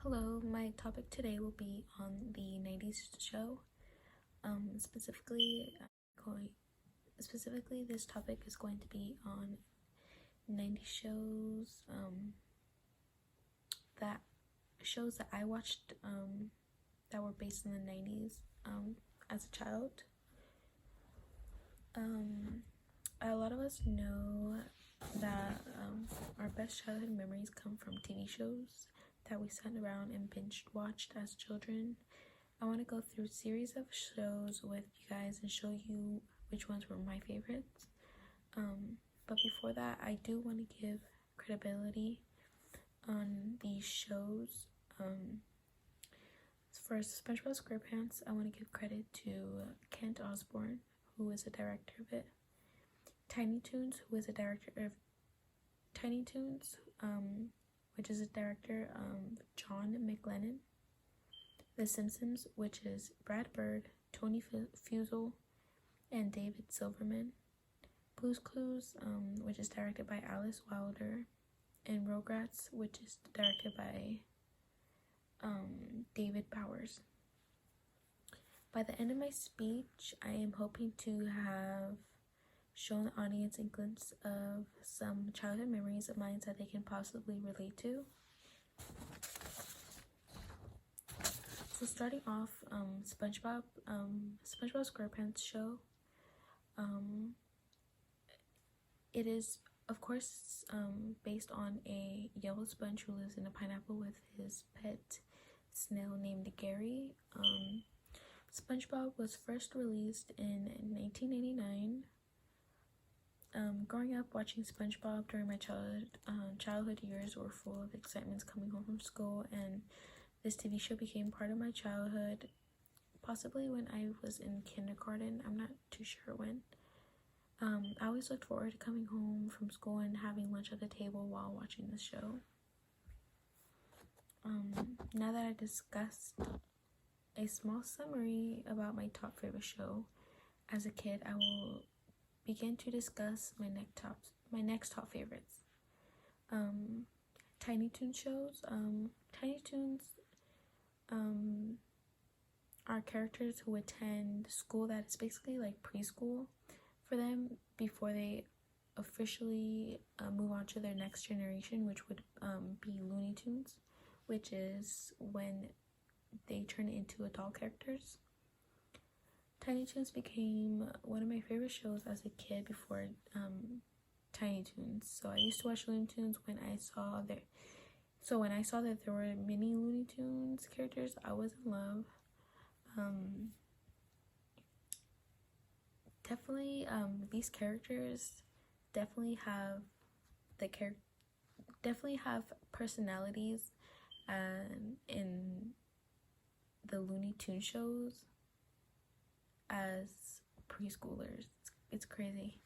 Hello, my topic today will be on the 90s show. Specifically, this topic is going to be on 90s shows that I watched that were based in the 90s as a child. A lot of us know that our best childhood memories come from TV shows that we sat around and binge watched as children. I want to go through a series of shows with you guys and show you which ones were my favorites. But before that, I do want to give credibility on these shows. For SpongeBob SquarePants, I want to give credit to Kent Osborne, who is the director of it. Tiny Toons, who is the director of Tiny Toons, which is the director John McLennan. The Simpsons, which is Brad Bird, Tony Fusel, and David Silverman. Blue's Clues, which is directed by Alice Wilder, and Rugrats, which is directed by David Powers. By the end of my speech, I am hoping to have shown the audience a glimpse of some childhood memories of mine that they can possibly relate to. So starting off, SpongeBob SquarePants show. It is, of course, based on a yellow sponge who lives in a pineapple with his pet snail named Gary. SpongeBob was first released in 1989. Growing up watching SpongeBob during my childhood years were full of excitements coming home from school, and this TV show became part of my childhood, possibly when I was in kindergarten. I'm not too sure when. I always looked forward to coming home from school and having lunch at the table while watching the show. Now that I discussed a small summary about my top favorite show as a kid, I will begin to discuss my next top favorites. Tiny Toon shows. Tiny Toons are characters who attend school that is basically like preschool for them before they officially move on to their next generation, which would be Looney Tunes, which is when they turn into adult characters. Tiny Toons became one of my favorite shows as a kid before Tiny Toons. So I used to watch Looney Tunes when I saw that there were many Looney Tunes characters. I was in love. These characters definitely have personalities in the Looney Tunes shows as preschoolers. It's crazy.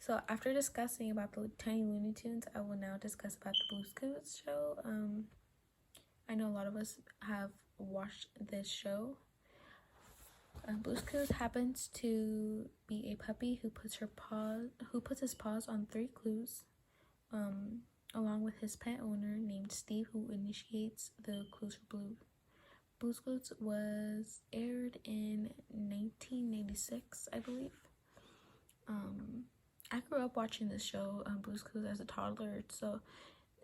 So after discussing about the Tiny Looney Tunes, I will now discuss about the Blue's Clues show. I know a lot of us have watched this show. Blue's Clues happens to be a puppy who puts his paws on 3 clues, along with his pet owner named Steve, who initiates the clues for Blue. Blue's Clues was aired in 1996, I believe. I grew up watching this show, Blue's Clues, as a toddler, so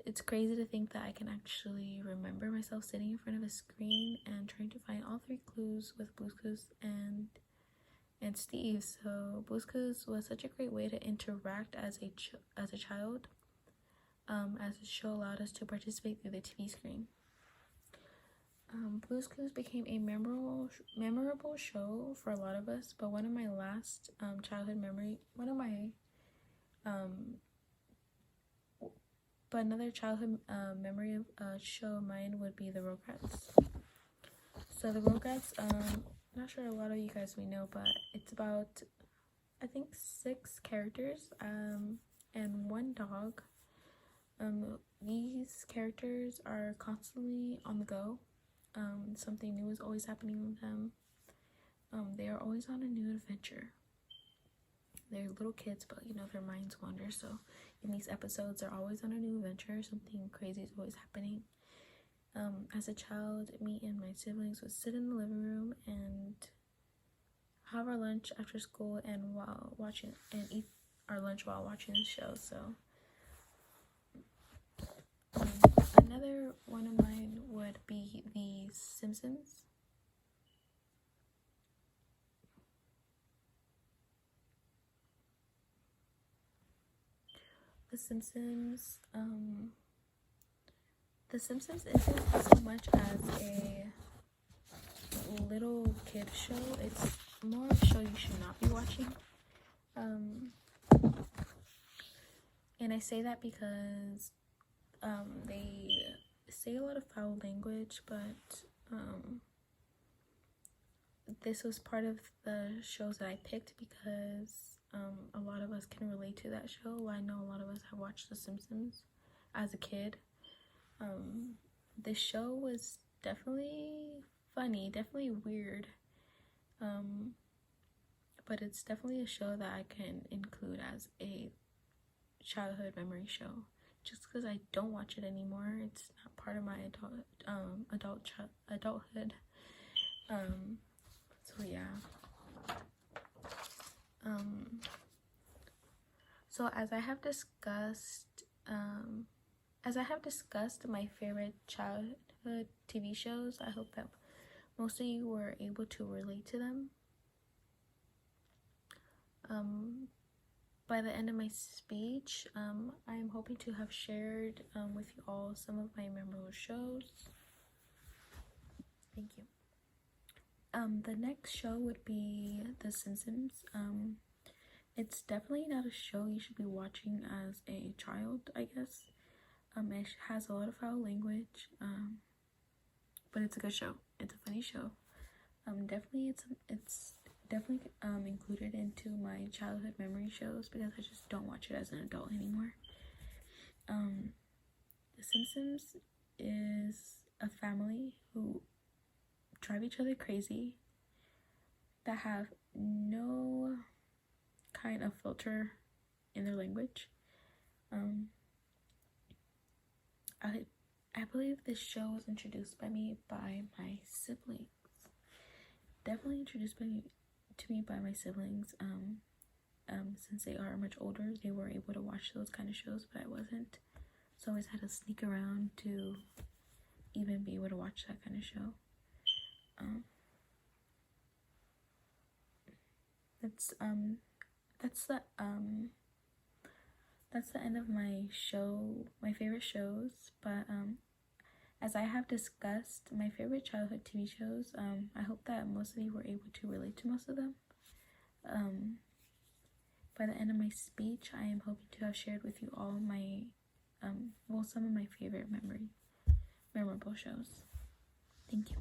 it's crazy to think that I can actually remember myself sitting in front of a screen and trying to find all 3 clues with Blue's Clues and Steve. So Blue's Clues was such a great way to interact as a child, as the show allowed us to participate through the TV screen. Blue's Clues became a memorable show for a lot of us, but one of my last childhood memory, another childhood memory of a show of mine would be the Rugrats. So the Rugrats, not sure a lot of you guys may know, but it's about, I think, 6 characters and 1 dog. These characters are constantly on the go. Something new is always happening with them. They are always on a new adventure. They're little kids, but their minds wander, so in these episodes, they're always on a new adventure. Something crazy is always happening. As a child, me and my siblings would sit in the living room and have our lunch after school and eat our lunch while watching the show. So another one of mine would be The Simpsons. The Simpsons isn't so much as a little kid show. It's more of a show you should not be watching. And I say that because they say a lot of foul language, but this was part of the shows that I picked because a lot of us can relate to that show. I know a lot of us have watched The Simpsons as a kid. This show was definitely funny, definitely weird, but it's definitely a show that I can include as a childhood memory show. Just because I don't watch it anymore, it's not part of my adulthood. So yeah. So as I have discussed my favorite childhood TV shows, I hope that most of you were able to relate to them. By the end of my speech, I am hoping to have shared with you all some of my memorable shows. Thank you. The next show would be The Simpsons. It's definitely not a show you should be watching as a child, I guess. It has a lot of foul language, but it's a good show. It's a funny show. It's definitely included into my childhood memory shows because I just don't watch it as an adult anymore. The Simpsons is a family who drive each other crazy, that have no kind of filter in their language. I believe this show was introduced by my siblings. Definitely introduced to me by my siblings. Since they are much older, they were able to watch those kind of shows, but I wasn't. So I always had to sneak around to even be able to watch that kind of show. That's the end of my favorite shows. But as I have discussed my favorite childhood TV shows, I hope that most of you were able to relate to most of them. By the end of my speech, I am hoping to have shared with you all my some of my favorite memorable shows. Thank you.